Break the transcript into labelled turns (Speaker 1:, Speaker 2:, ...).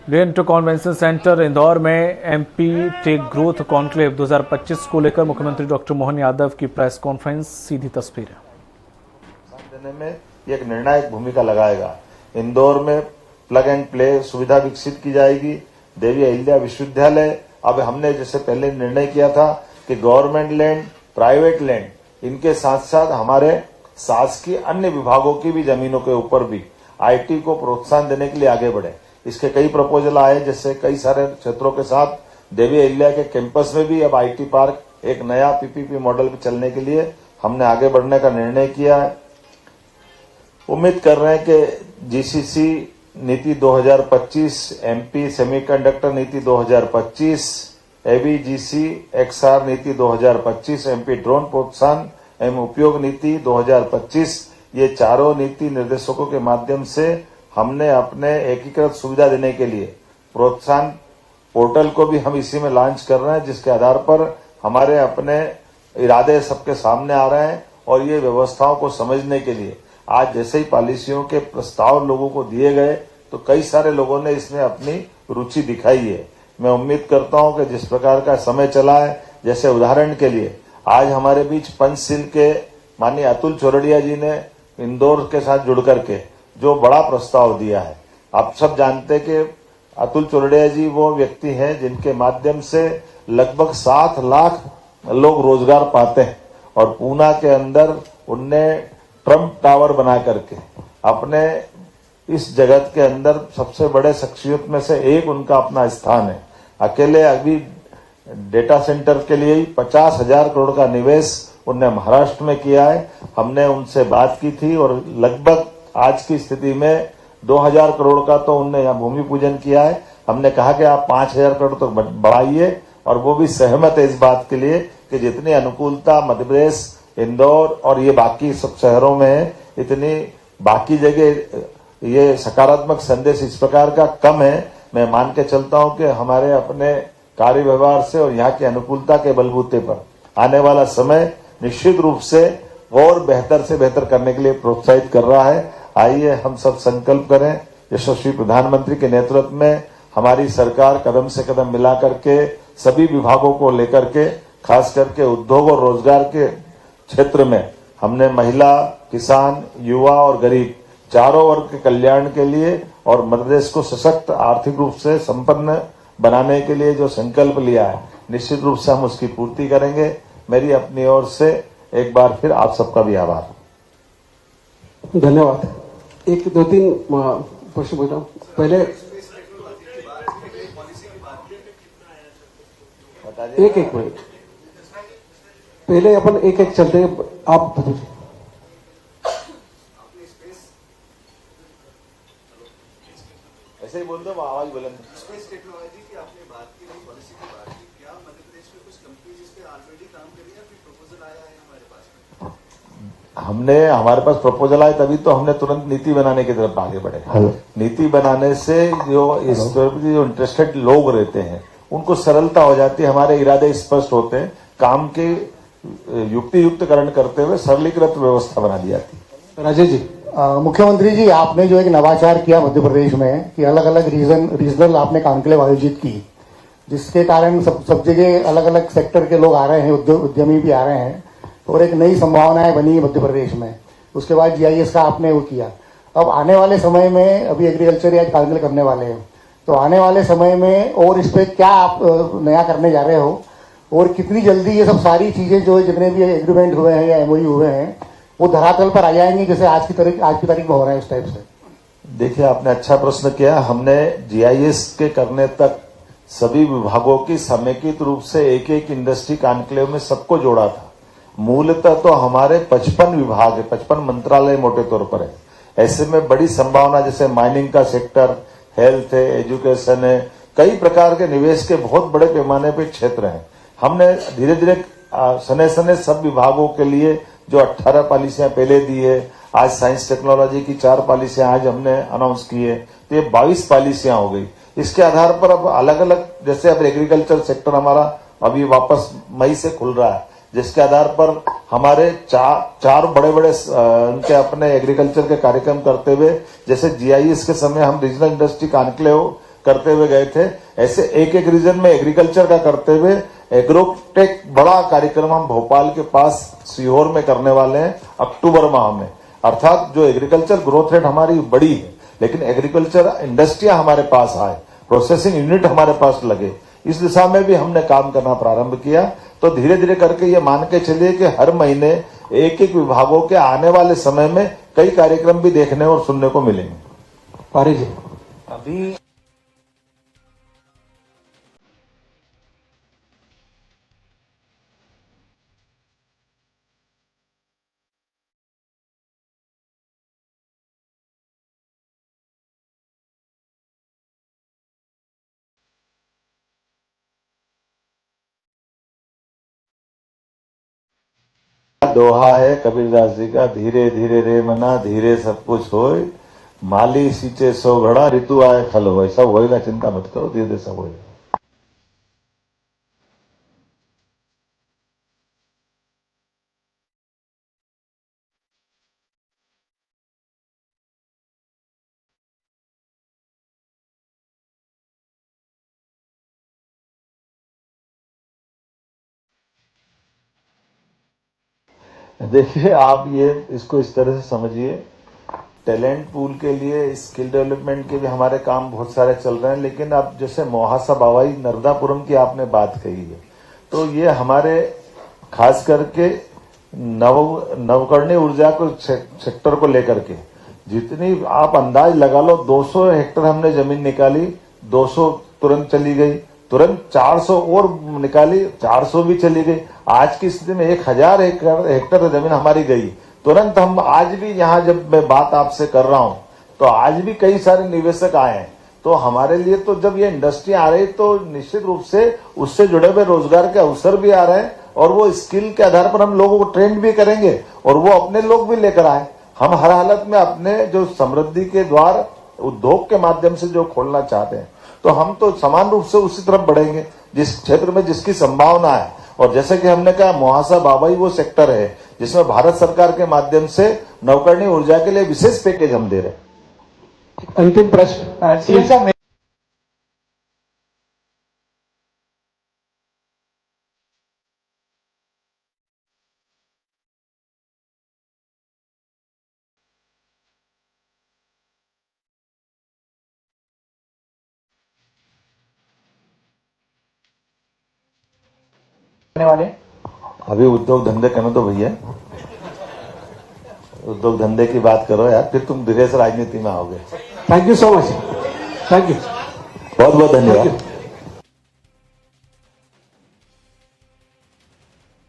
Speaker 1: रेंटो convention centre Indore में MP take growth conclave 2025 को लेकर मुख्यमंत्री डॉक्टर मोहन यादव की प्रेस कॉन्फ्रेंस। सीधी तस्वीरें
Speaker 2: देने में एक निर्णायक भूमिका लगाएगा। इंदौर में प्लग एंड प्ले सुविधा विकसित की जाएगी। देवी अहिल्या विश्वविद्यालय, अब हमने जैसे पहले निर्णय किया था कि गवर्नमेंट लैंड, प्राइवेट लैंड, इनके साथ साथ हमारे शासकीय अन्य विभागों की भी जमीनों के ऊपर भी आईटी को प्रोत्साहन देने के लिए आगे बढ़े। इसके कई प्रपोजल आए, जैसे कई सारे क्षेत्रों के साथ देवी अहिल्या के कैंपस में भी अब आईटी पार्क एक नया पीपीपी मॉडल पे चलने के लिए हमने आगे बढ़ने का निर्णय किया है। उम्मीद कर रहे हैं कि जीसीसी नीति 2025, एमपी सेमीकंडक्टर नीति 2025, एबीजीसी एक्सआर नीति 2025, एमपी ड्रोन प्रोत्साहन एवं उपयोग नीति 2025, ये चारों नीति निर्देशकों के माध्यम से हमने अपने एकीकृत सुविधा देने के लिए प्रोत्साहन पोर्टल को भी हम इसी में लॉन्च कर रहे हैं, जिसके आधार पर हमारे अपने इरादे सबके सामने आ रहे हैं। और ये व्यवस्थाओं को समझने के लिए आज जैसे ही पॉलिसियों के प्रस्ताव लोगों को दिए गए तो कई सारे लोगों ने इसमें अपनी रुचि दिखाई है। मैं उम्मीद करता हूं कि जिस प्रकार का समय चला है, जैसे उदाहरण के लिए आज हमारे बीच पंचशील के माननीय अतुल चौरड़िया जी ने इंदौर के साथ जुड़ करके जो बड़ा प्रस्ताव दिया है। आप सब जानते हैं कि अतुल चौरड़िया जी वो व्यक्ति हैं जिनके माध्यम से लगभग 7 लाख लोग रोजगार पाते हैं और पूना के अंदर उनने ट्रम्प टावर बना करके अपने इस जगत के अंदर सबसे बड़े शख्सियत में से एक उनका अपना स्थान है। अकेले अभी डेटा सेंटर के लिए ही 50,000 करोड़ का निवेश उनने महाराष्ट्र में किया है। हमने उनसे बात की थी और लगभग आज की स्थिति में 2,000 करोड़ का तो उनने यहाँ भूमि पूजन किया है। हमने कहा कि आप 5,000 करोड़ तक बढ़ाइए और वो भी सहमत है इस बात के लिए कि जितनी अनुकूलता मध्य प्रदेश, इंदौर और ये बाकी सब शहरों में है, इतनी बाकी जगह ये सकारात्मक संदेश इस प्रकार का कम है। मैं मान के चलता हूं कि हमारे अपने कार्य व्यवहार से और यहाँ की अनुकूलता के बलबूते पर आने वाला समय निश्चित रूप से और बेहतर से बेहतर करने के लिए प्रोत्साहित कर रहा है। आइए हम सब संकल्प करें, यशस्वी प्रधानमंत्री के नेतृत्व में हमारी सरकार कदम से कदम मिला करके सभी विभागों को लेकर के, खास करके उद्योग और रोजगार के क्षेत्र में हमने महिला, किसान, युवा और गरीब चारों वर्ग के कल्याण के लिए और मध्य प्रदेश को सशक्त आर्थिक रूप से संपन्न बनाने के लिए जो संकल्प लिया है, निश्चित रूप से हम उसकी पूर्ति करेंगे। मेरी अपनी ओर से एक बार फिर आप सबका भी आभार।
Speaker 3: धन्यवाद। 1, 2, 3 प्रश्न पूछा पहले। एक मिनट पहले अपन एक चलते हैं। आप
Speaker 2: ऐसे ही बोल दो, आवाज बुलंद।
Speaker 4: स्पेस टेक्नोलॉजी की आपने बात की, नई पॉलिसी की बात की, क्या मध्य प्रदेश में कुछ कंपनी इस पे ऑलरेडी काम कर रही है, फिर प्रपोजल आया है हमारे पास?
Speaker 2: हमारे पास प्रपोजल आए तभी तो हमने तुरंत नीति बनाने की तरफ आगे बढ़े। नीति बनाने से जो इस जो इंटरेस्टेड लोग रहते हैं उनको सरलता हो जाती है, हमारे इरादे स्पष्ट होते हैं, काम के युक्तियुक्तकरण करते हुए सरलीकृत व्यवस्था बना दी जाती है।
Speaker 3: राजेश जी,
Speaker 5: मुख्यमंत्री जी, आपने जो एक नवाचार किया मध्य प्रदेश में कि अलग अलग रीजनल आपने कॉन्क्लेव आयोजित की, जिसके कारण सब जगह अलग अलग सेक्टर के लोग आ रहे हैं, उद्यमी भी आ रहे हैं और एक नई संभावनाएं बनी मध्य प्रदेश में। उसके बाद जीआईएस का आपने वो किया। अब आने वाले समय में अभी एग्रीकल्चर या कॉन्क्लेव करने वाले हैं, तो आने वाले समय में और इस पर क्या आप नया करने जा रहे हो और कितनी जल्दी ये सब सारी चीजें जो जितने भी एग्रीमेंट हुए हैं या एमओयू हुए हैं वो धरातल पर आ जाएंगे, जैसे आज की तारीख में हो रहा है इस टाइप से?
Speaker 2: देखिए, आपने अच्छा प्रश्न किया। हमने जीआईएस के करने तक सभी विभागों की समेकित रूप से एक एक इंडस्ट्री कॉन्क्लेव में सबको जोड़ा था। मूलतः तो हमारे 55 विभाग है, 55 मंत्रालय मोटे तौर पर है। ऐसे में बड़ी संभावना, जैसे माइनिंग का सेक्टर, हेल्थ है, एजुकेशन है, कई प्रकार के निवेश के बहुत बड़े पैमाने पे क्षेत्र हैं। हमने धीरे धीरे सने सने सब विभागों के लिए जो 18 पॉलिसियां पहले दी है, आज साइंस टेक्नोलॉजी की 4 पॉलिसियां आज हमने अनाउंस की है, तो ये 22 पॉलिसियां हो गई। इसके आधार पर अब अलग अलग, जैसे अब एग्रीकल्चर सेक्टर हमारा अभी वापस मई से खुल रहा है, जिसके आधार पर हमारे चार बड़े बड़े उनके अपने एग्रीकल्चर के कार्यक्रम करते हुए, जैसे जीआईएस के समय हम रीजनल इंडस्ट्री कॉन्क्लेव करते हुए गए थे, ऐसे एक एक रीजन में एग्रीकल्चर का करते हुए एग्रोटेक बड़ा कार्यक्रम हम भोपाल के पास सीहोर में करने वाले हैं अक्टूबर माह में। अर्थात जो एग्रीकल्चर ग्रोथ रेट हमारी बड़ी है, लेकिन एग्रीकल्चर इंडस्ट्रियां हमारे पास आए, प्रोसेसिंग यूनिट हमारे पास लगे, इस दिशा में भी हमने काम करना प्रारंभ किया। तो धीरे धीरे करके ये मान के चलिए कि हर महीने एक एक विभागों के आने वाले समय में कई कार्यक्रम भी देखने और सुनने को मिलेंगे।
Speaker 3: पारी जी,
Speaker 1: अभी
Speaker 2: दोहा है कबीरदास जी का, धीरे धीरे रे मना धीरे सब कुछ होए, माली सींचे सो घड़ा ऋतु आए फल होए। सब होएगा, चिंता मत करो, धीरे धीरे सब होएगा। देखिए, आप ये इसको इस तरह से समझिए, टैलेंट पूल के लिए, स्किल डेवलपमेंट के भी हमारे काम बहुत सारे चल रहे हैं, लेकिन अब जैसे मोहासा बावाई नर्मदापुरम की आपने बात कही है, तो ये हमारे खास करके नवकरणीय ऊर्जा को सेक्टर को लेकर के जितनी आप अंदाज लगा लो, 200 हेक्टर हमने जमीन निकाली, 200 तुरंत चली गई, तुरंत 400 और निकाली, 400 भी चली गई। आज की स्थिति में 1000 हेक्टर जमीन हमारी गई तुरंत। हम आज भी यहाँ जब मैं बात आपसे कर रहा हूँ तो आज भी कई सारे निवेशक आए हैं, तो हमारे लिए तो जब ये इंडस्ट्री आ रही तो निश्चित रूप से उससे जुड़े हुए रोजगार के अवसर भी आ रहे हैं, और वो स्किल के आधार पर हम लोगों को ट्रेंड भी करेंगे और वो अपने लोग भी लेकर आए। हम हर हालत में अपने जो समृद्धि के द्वार उद्योग के माध्यम से जो खोलना चाहते हैं, तो हम तो समान रूप से उसी तरफ बढ़ेंगे जिस क्षेत्र में जिसकी संभावना है। और जैसे कि हमने कहा, मोहासा बाबाई वो सेक्टर है जिसमें भारत सरकार के माध्यम से नवकरणीय ऊर्जा के लिए विशेष पैकेज हम दे रहे हैं।
Speaker 3: अंतिम प्रश्न वाले
Speaker 2: अभी उद्योग धंधे करने तो भैया, उद्योग धंधे की बात करो यार, फिर तुम धीरे से राजनीति में आओगे।
Speaker 3: Thank you so much, thank you,
Speaker 2: बहुत बहुत धन्यवाद।